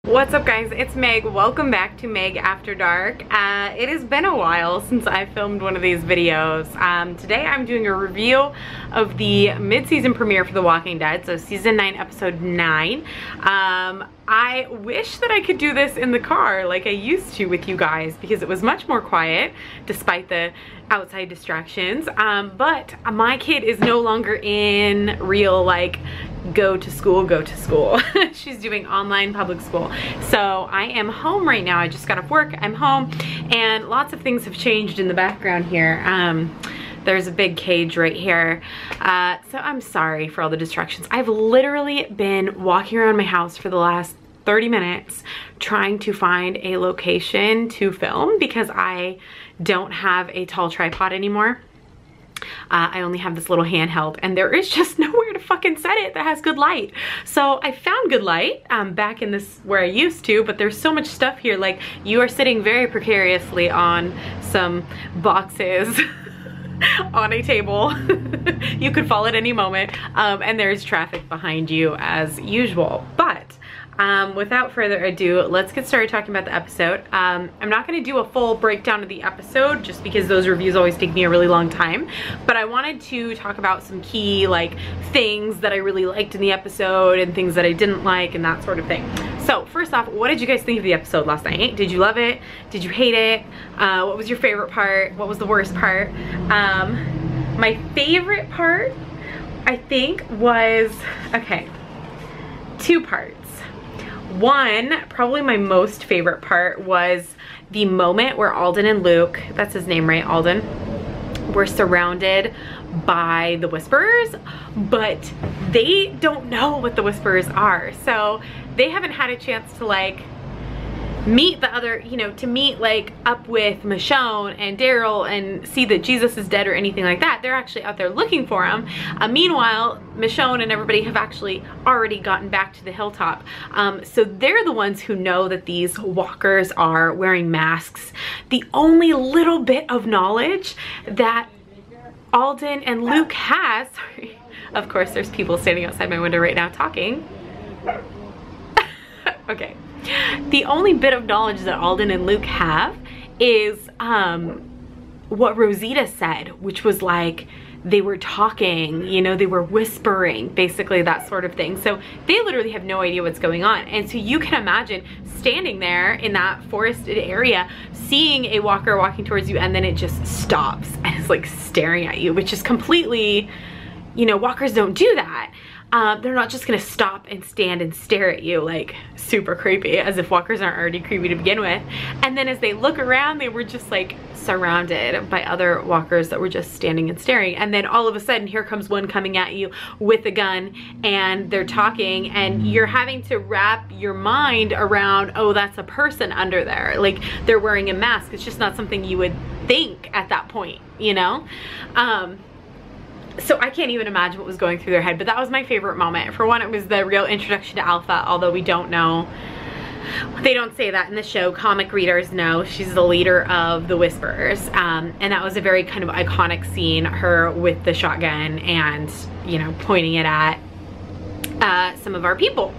What's up guys, it's Meg. Welcome back to Meg After Dark. It has been a while since I filmed one of these videos. Today I'm doing a review of the mid-season premiere for The Walking Dead, so season 9 episode 9. I wish that I could do this in the car like I used to with you guys because it was much more quiet despite the outside distractions. But my kid is no longer in real like go to school. She's doing online public school. So I am home right now. I just got off work. I'm home and lots of things have changed in the background here. There's a big cage right here. So I'm sorry for all the distractions. I've literally been walking around my house for the last 30 minutes trying to find a location to film because I don't have a tall tripod anymore. I only have this little handheld and there is just nowhere to fucking set it that has good light. So I found good light back in this where I used to, but there's so much stuff here. Like you are sitting very precariously on some boxes on a table. You could fall at any moment and there's traffic behind you as usual. But without further ado, let's get started talking about the episode. I'm not going to do a full breakdown of the episode just because those reviews always take me a really long time, but I wanted to talk about some key like things that I really liked in the episode and things that I didn't like and that sort of thing. So first off, what did you guys think of the episode last night? Did you love it? Did you hate it? What was your favorite part? What was the worst part? My favorite part, I think, was, okay, two parts. One, probably my most favorite part was the moment where Alden and Luke, that's his name, right? Alden, were surrounded by the Whisperers, but they don't know what the Whisperers are. So they haven't had a chance to like meet the other, you know, to meet like up with Michonne and Daryl and see that Jesus is dead or anything like that. They're actually out there looking for him. Meanwhile, Michonne and everybody have actually already gotten back to the hilltop. So they're the ones who know that these walkers are wearing masks. The only little bit of knowledge that Alden and Luke has, sorry, of course there's people standing outside my window right now talking. Okay. The only bit of knowledge that Alden and Luke have is what Rosita said, which was like they were talking, you know, they were whispering, basically that sort of thing. So they literally have no idea what's going on. And so you can imagine standing there in that forested area, seeing a walker walking towards you and then it just stops and is like staring at you, which is completely, you know, walkers don't do that. They're not just gonna stop and stand and stare at you like super creepy, as if walkers aren't already creepy to begin with. And then as they look around, they were just like surrounded by other walkers that were just standing and staring. And then all of a sudden, here comes one coming at you with a gun and they're talking and you're having to wrap your mind around, oh, that's a person under there. Like they're wearing a mask. It's just not something you would think at that point, you know? So I can't even imagine what was going through their head, but that was my favorite moment. For one, it was the real introduction to Alpha, although we don't know. They don't say that in the show. Comic readers know she's the leader of the Whisperers. And that was a very kind of iconic scene, her with the shotgun and, you know, pointing it at some of our people.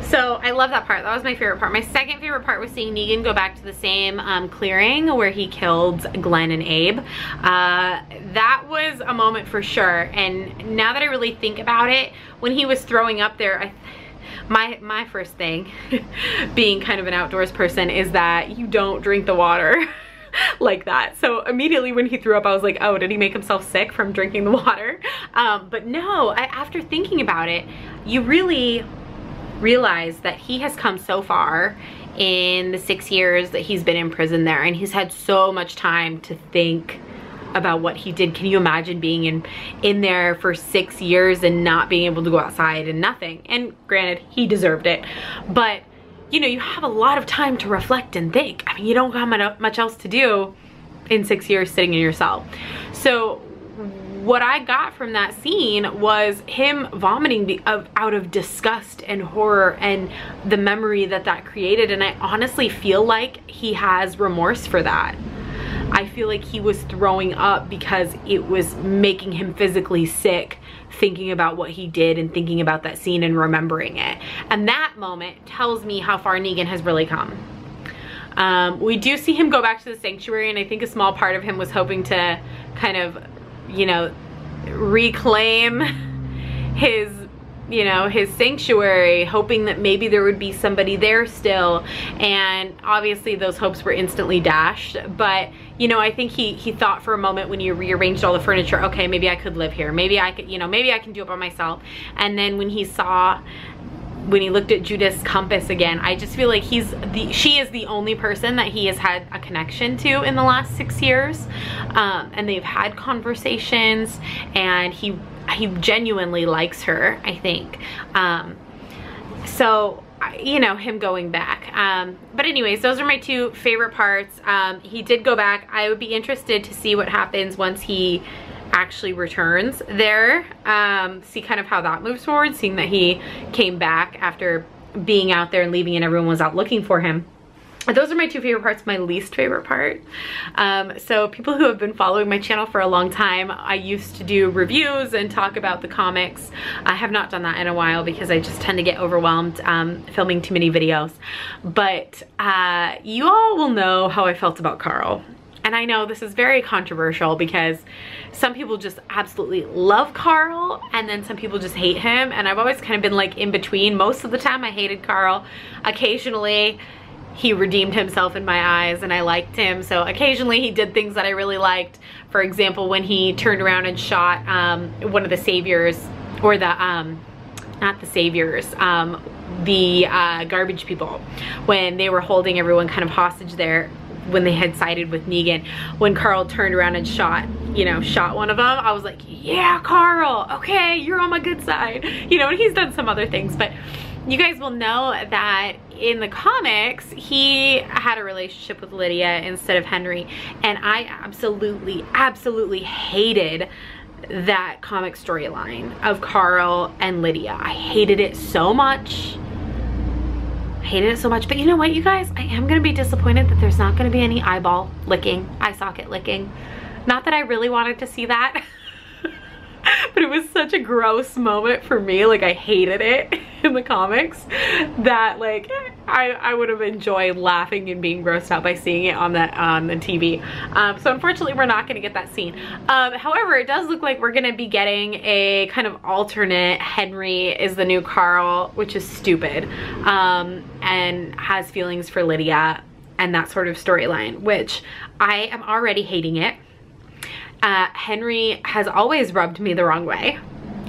So I love that part. That was my favorite part. My second favorite part was seeing Negan go back to the same clearing where he killed Glenn and Abe. That was a moment for sure. And now that I really think about it, when he was throwing up there, my first thing, being kind of an outdoors person, is that you don't drink the water like that. So immediately when he threw up, I was like, oh, did he make himself sick from drinking the water? But no, after thinking about it, you really realize that he has come so far in the 6 years that he's been in prison there, and he's had so much time to think about what he did. Can you imagine being in there for 6 years and not being able to go outside and nothing? And granted, he deserved it, but you know, you have a lot of time to reflect and think. I mean, you don't have much else to do in 6 years sitting in your cell. So what I got from that scene was him vomiting out of disgust and horror and the memory that that created. And I honestly feel like he has remorse for that. I feel like he was throwing up because it was making him physically sick thinking about what he did and thinking about that scene and remembering it. And that moment tells me how far Negan has really come. We do see him go back to the sanctuary, and I think a small part of him was hoping to kind of, you know, reclaim his, you know, his sanctuary, hoping that maybe there would be somebody there still. And obviously those hopes were instantly dashed. But, you know, I think he thought for a moment when he rearranged all the furniture, okay, maybe I could live here. Maybe I could, you know, maybe I can do it by myself. And then when he looked at Judith's compass again, I just feel like she is the only person that he has had a connection to in the last 6 years. And they've had conversations, and he genuinely likes her, I think. So, you know, him going back. But anyways, those are my two favorite parts. He did go back. I would be interested to see what happens once he actually returns there. See kind of how that moves forward, seeing that he came back after being out there and leaving and everyone was out looking for him. Those are my two favorite parts. My least favorite part. So people who have been following my channel for a long time, I used to do reviews and talk about the comics. I have not done that in a while because I just tend to get overwhelmed filming too many videos. But you all will know how I felt about Carl. And I know this is very controversial because some people just absolutely love Carl and then some people just hate him. And I've always kind of been like in between. Most of the time I hated Carl. Occasionally he redeemed himself in my eyes and I liked him. So occasionally he did things that I really liked. For example, when he turned around and shot one of the saviors, or the, not the saviors, the garbage people, when they were holding everyone kind of hostage there, when they had sided with Negan. When Carl turned around and shot, you know, shot one of them, I was like, yeah, Carl, okay, you're on my good side. You know, and he's done some other things, but you guys will know that in the comics, he had a relationship with Lydia instead of Henry. And I absolutely, absolutely hated that comic storyline of Carl and Lydia. I hated it so much. Hated it so much. But you know what, you guys? I am gonna be disappointed that there's not gonna be any eyeball licking, eye socket licking. Not that I really wanted to see that. But it was such a gross moment for me. Like, I hated it in the comics that, like, I would have enjoyed laughing and being grossed out by seeing it on the TV. So unfortunately we're not gonna get that scene. However, it does look like we're gonna be getting a kind of alternate Henry is the new Carl, which is stupid, and has feelings for Lydia and that sort of storyline, which I am already hating it. Henry has always rubbed me the wrong way.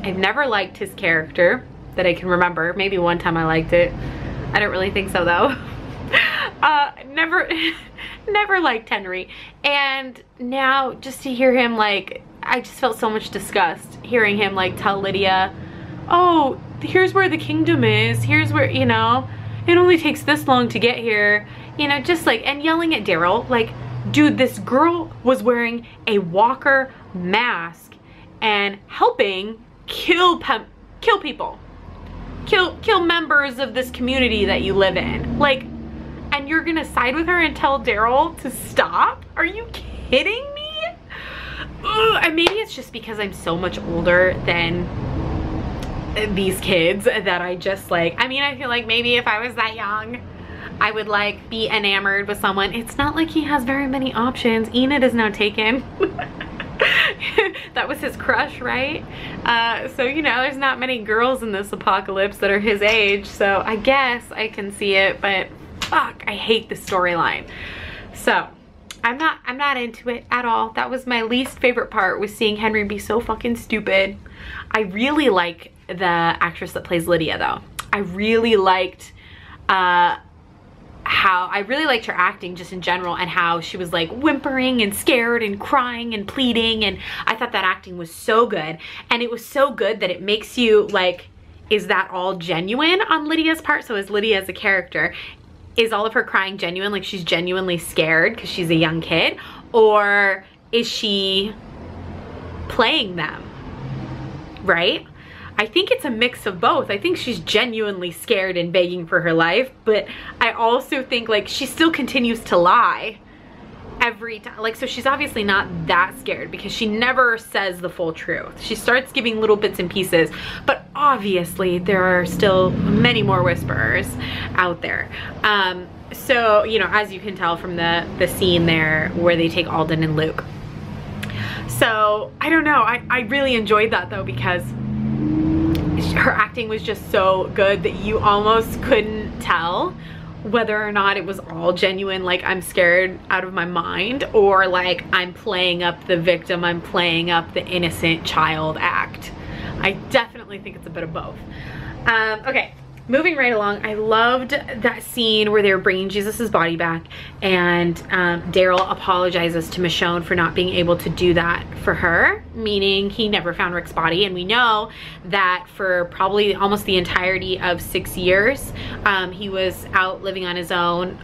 I've never liked his character that I can remember. Maybe one time I liked it. I don't really think so though. Never liked Henry. And now just to hear him, like, I just felt so much disgust hearing him like tell Lydia, oh, here's where the kingdom is. Here's where, you know, it only takes this long to get here. You know, just like, and yelling at Daryl, like, dude, this girl was wearing a walker mask and helping kill people. Kill members of this community that you live in. Like, and you're gonna side with her and tell Daryl to stop? Are you kidding me? Ugh, and maybe it's just because I'm so much older than these kids that I just like, I mean, I feel like maybe if I was that young, I would like be enamored with someone. It's not like he has very many options. Enid is now taken. That was his crush, right? So, you know, there's not many girls in this apocalypse that are his age. So I guess I can see it, but fuck, I hate the storyline. So I'm not into it at all. That was my least favorite part, was seeing Henry be so fucking stupid. I really like the actress that plays Lydia though. I really liked I really liked her acting just in general, and how she was like whimpering and scared and crying and pleading, and I thought that acting was so good. And it was so good that it makes you like, is that all genuine on Lydia's part? So is Lydia as a character, is all of her crying genuine, like she's genuinely scared because she's a young kid, or is she playing them, right? I think it's a mix of both. I think she's genuinely scared and begging for her life, but I also think like she still continues to lie every time. Like, so she's obviously not that scared because she never says the full truth. She starts giving little bits and pieces, but obviously there are still many more whisperers out there. So, you know, as you can tell from the scene there where they take Alden and Luke. So, I don't know. I really enjoyed that though, because her acting was just so good that you almost couldn't tell whether or not it was all genuine, like I'm scared out of my mind, or like I'm playing up the victim, I'm playing up the innocent child act. I definitely think it's a bit of both. Okay, moving right along, I loved that scene where they were bringing Jesus's body back, and Daryl apologizes to Michonne for not being able to do that for her, meaning he never found Rick's body. And we know that for probably almost the entirety of 6 years, he was out living on his own,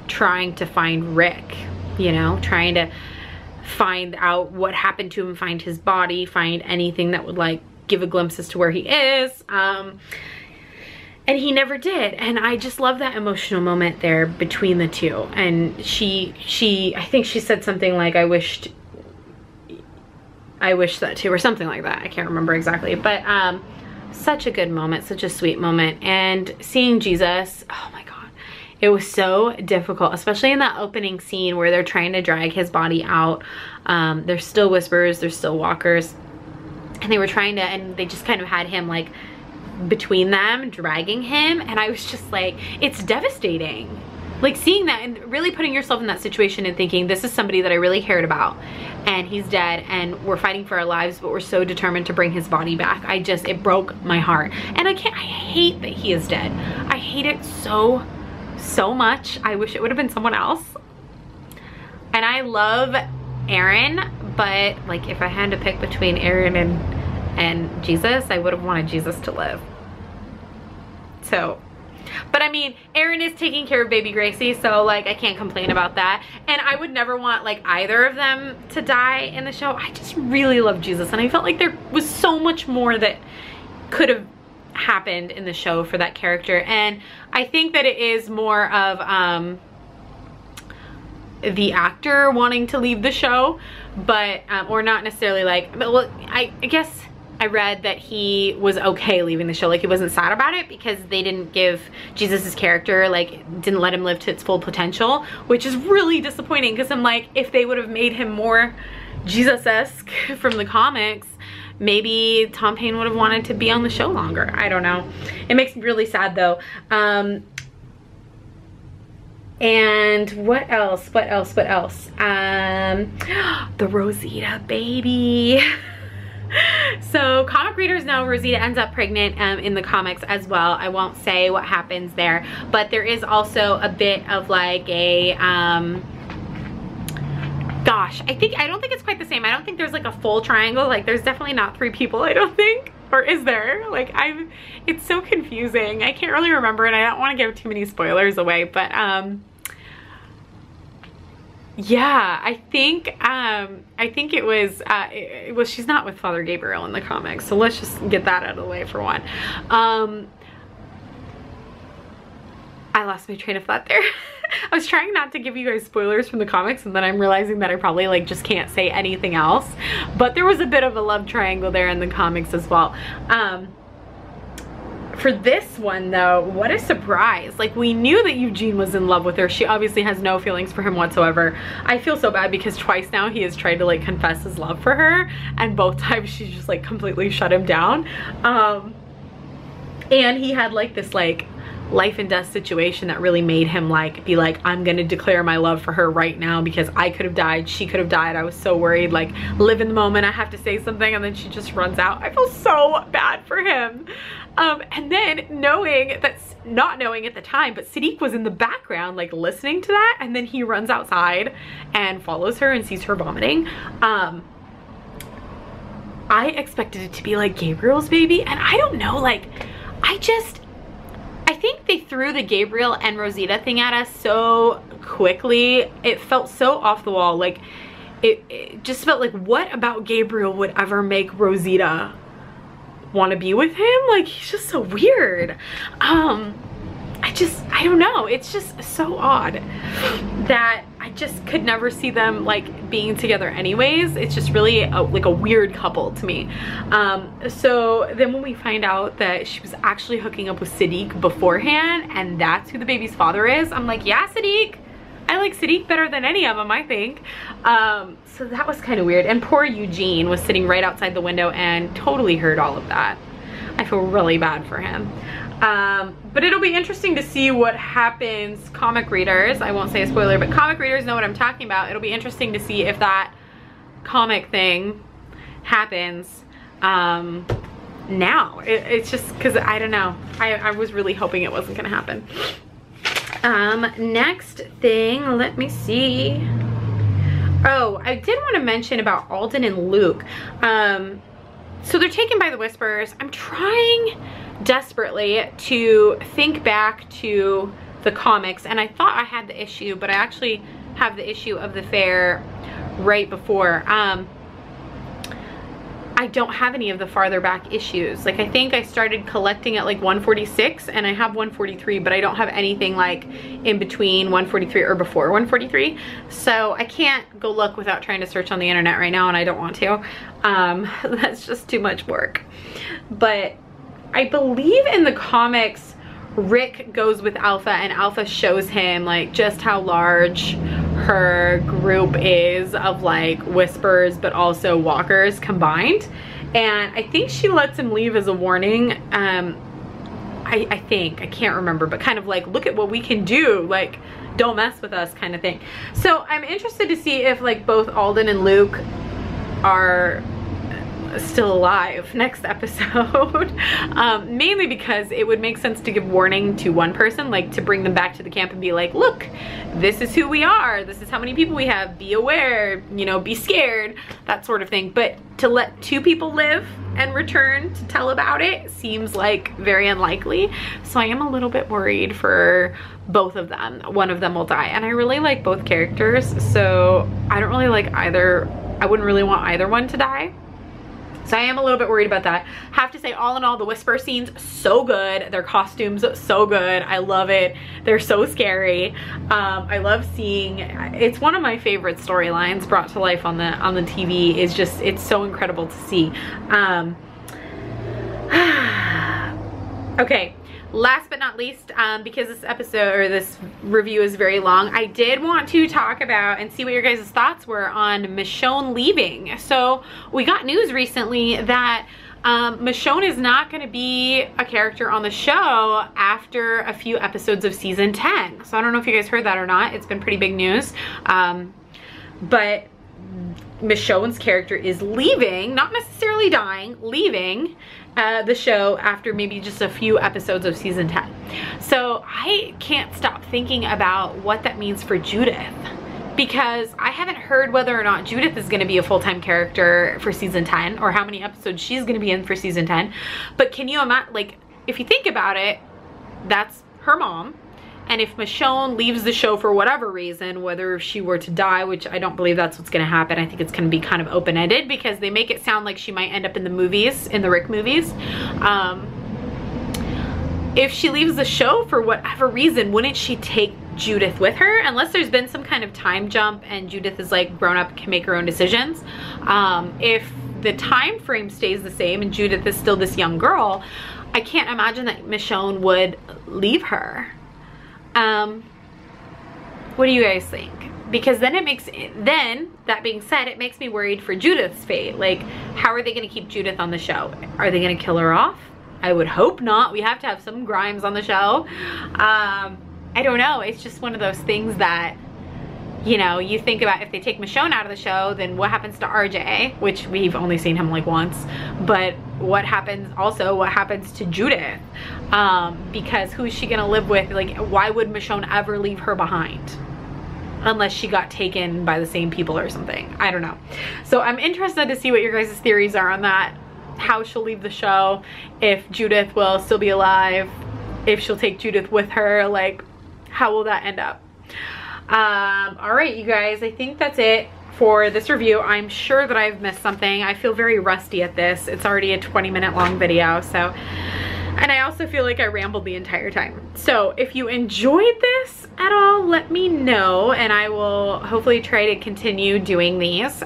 trying to find Rick, you know, trying to find out what happened to him, find his body, find anything that would like give a glimpse as to where he is. And he never did. And I just love that emotional moment there between the two. And I think she said something like, I wish that too, or something like that. I can't remember exactly, but such a good moment, such a sweet moment. And seeing Jesus, oh my God, it was so difficult, especially in that opening scene where they're trying to drag his body out. There's still whispers, there's still walkers, and they were trying to, and they just kind of had him like between them, dragging him. And I was just like, it's devastating. Like seeing that and really putting yourself in that situation and thinking, this is somebody that I really cared about and he's dead and we're fighting for our lives, but we're so determined to bring his body back. It broke my heart. And I hate that he is dead. I hate it so much. I wish it would have been someone else. And I love Aaron, but like if I had to pick between Aaron and Jesus, I would have wanted Jesus to live. So, but I mean, Aaron is taking care of baby Gracie, so like I can't complain about that. And I would never want like either of them to die in the show. I just really love Jesus, and I felt like there was so much more that could have happened in the show for that character. And I think that it is more of the actor wanting to leave the show, but or not necessarily like, but well, I guess I read that he was okay leaving the show. Like he wasn't sad about it because they didn't give Jesus's character, like didn't let him live to its full potential, which is really disappointing because I'm like, if they would have made him more Jesus-esque from the comics, maybe Tom Payne would have wanted to be on the show longer. I don't know. It makes me really sad though. And what else? The Rosita baby. So comic readers know Rosita ends up pregnant in the comics as well. I won't say what happens there, but there is also a bit of like a gosh, I don't think it's quite the same. I don't think there's like a full triangle. Like there's definitely not 3 people, I don't think. Or is there? Like it's so confusing. I can't really remember, and I don't want to give too many spoilers away, but yeah, I think it was she's not with Father Gabriel in the comics, so let's just get that out of the way for one. I lost my train of thought there. I was trying not to give you guys spoilers from the comics, and then I'm realizing that I probably like just can't say anything else, but there was a bit of a love triangle there in the comics as well. For this one though, what a surprise. Like we knew that Eugene was in love with her. She obviously has no feelings for him whatsoever. I feel so bad because twice now he has tried to like confess his love for her, and both times she's just like completely shut him down. And he had like this like life and death situation that really made him like be like, I'm gonna declare my love for her right now because I could have died, she could have died, I was so worried, like live in the moment, I have to say something, and then she just runs out. I feel so bad for him. And then not knowing at the time, but Sadiq was in the background like listening to that, and then he runs outside and follows her and sees her vomiting. I expected it to be like Gabriel's baby, and I don't know, like I think they threw the Gabriel and Rosita thing at us so quickly. It felt so off the wall. Like it just felt like, what about Gabriel would ever make Rosita want to be with him? Like he's just so weird. I I don't know, it's just so odd that I just could never see them like being together anyways. It's just really like a weird couple to me. So then when we find out that she was actually hooking up with Sadiq beforehand and that's who the baby's father is, I'm like, yeah, Sadiq. I like Sadiq better than any of them, I think. So that was kind of weird. And poor Eugene was sitting right outside the window and totally heard all of that. I feel really bad for him. But it'll be interesting to see what happens. Comic readers, I won't say a spoiler, but comic readers know what I'm talking about. It'll be interesting to see if that comic thing happens now. It's just because I don't know. I was really hoping it wasn't gonna happen. Next thing, let me see. Oh, I did want to mention about Alden and Luke. So they're taken by the Whispers. I'm trying desperately to think back to the comics, and I thought I had the issue, but I actually have the issue of the fair right before. I don't have any of the farther back issues. Like, I think I started collecting at like 146 and I have 143, but I don't have anything like in between 143 or before 143. So I can't go look without trying to search on the internet right now, and I don't want to. That's just too much work. But I believe in the comics, Rick goes with Alpha and Alpha shows him like just how large her group is of like Whispers but also Walkers combined, and I think she lets him leave as a warning. I think, I can't remember, but kind of like, look at what we can do, like don't mess with us kind of thing. So I'm interested to see if like both Alden and Luke are still alive next episode. Mainly because it would make sense to give warning to one person, like to bring them back to the camp and be like, look, this is who we are, this is how many people we have, be aware, you know, be scared, that sort of thing. But to let two people live and return to tell about it seems like very unlikely. So I am a little bit worried for both of them. One of them will die, and I really like both characters, so I don't really like either. I wouldn't really want either one to die. So I am a little bit worried about that. Have to say, all in all, the Whisper scenes, so good. Their costumes, so good. I love it. They're so scary. I love seeing, it's one of my favorite storylines brought to life on the TV. Is just, it's so incredible to see. Okay. Last but not least, because this episode or this review is very long, I did want to talk about and see what your guys' thoughts were on Michonne leaving. So we got news recently that Michonne is not going to be a character on the show after a few episodes of season 10. So I don't know if you guys heard that or not. It's been pretty big news. But Michonne's character is leaving, not necessarily dying, leaving the show after maybe just a few episodes of season 10. So I can't stop thinking about what that means for Judith, because I haven't heard whether or not Judith is going to be a full-time character for season 10 or how many episodes she's going to be in for season 10. But can you imagine, like, if you think about it, that's her mom. And if Michonne leaves the show for whatever reason, whether she were to die, which I don't believe that's what's gonna happen, I think it's gonna be kind of open-ended because they make it sound like she might end up in the movies, in the Rick movies. If she leaves the show for whatever reason, wouldn't she take Judith with her? Unless there's been some kind of time jump and Judith is like grown up, can make her own decisions. If the time frame stays the same and Judith is still this young girl, I can't imagine that Michonne would leave her. What do you guys think? Because then that being said, it makes me worried for Judith's fate. Like, how are they going to keep Judith on the show? Are they going to kill her off? I would hope not. We have to have some Grimes on the show. I don't know. It's just one of those things that, you know, you think about, if they take Michonne out of the show, then what happens to RJ, which we've only seen him like once, but what happens to Judith? Because who's she gonna live with? Like, why would Michonne ever leave her behind? Unless she got taken by the same people or something. I don't know. So I'm interested to see what your guys' theories are on that. How she'll leave the show, if Judith will still be alive, if she'll take Judith with her, like, how will that end up? All right, you guys, I think that's it for this review. I'm sure that I've missed something. I feel very rusty at this. It's already a 20-minute long video, so And I also feel like I rambled the entire time. So if you enjoyed this at all, let me know, and I will hopefully try to continue doing these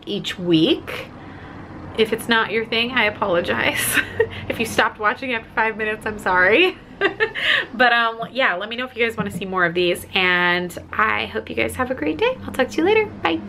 each week. If it's not your thing, I apologize. If you stopped watching after 5 minutes, I'm sorry. But yeah, let me know if you guys want to see more of these, and I hope you guys have a great day. I'll talk to you later. Bye.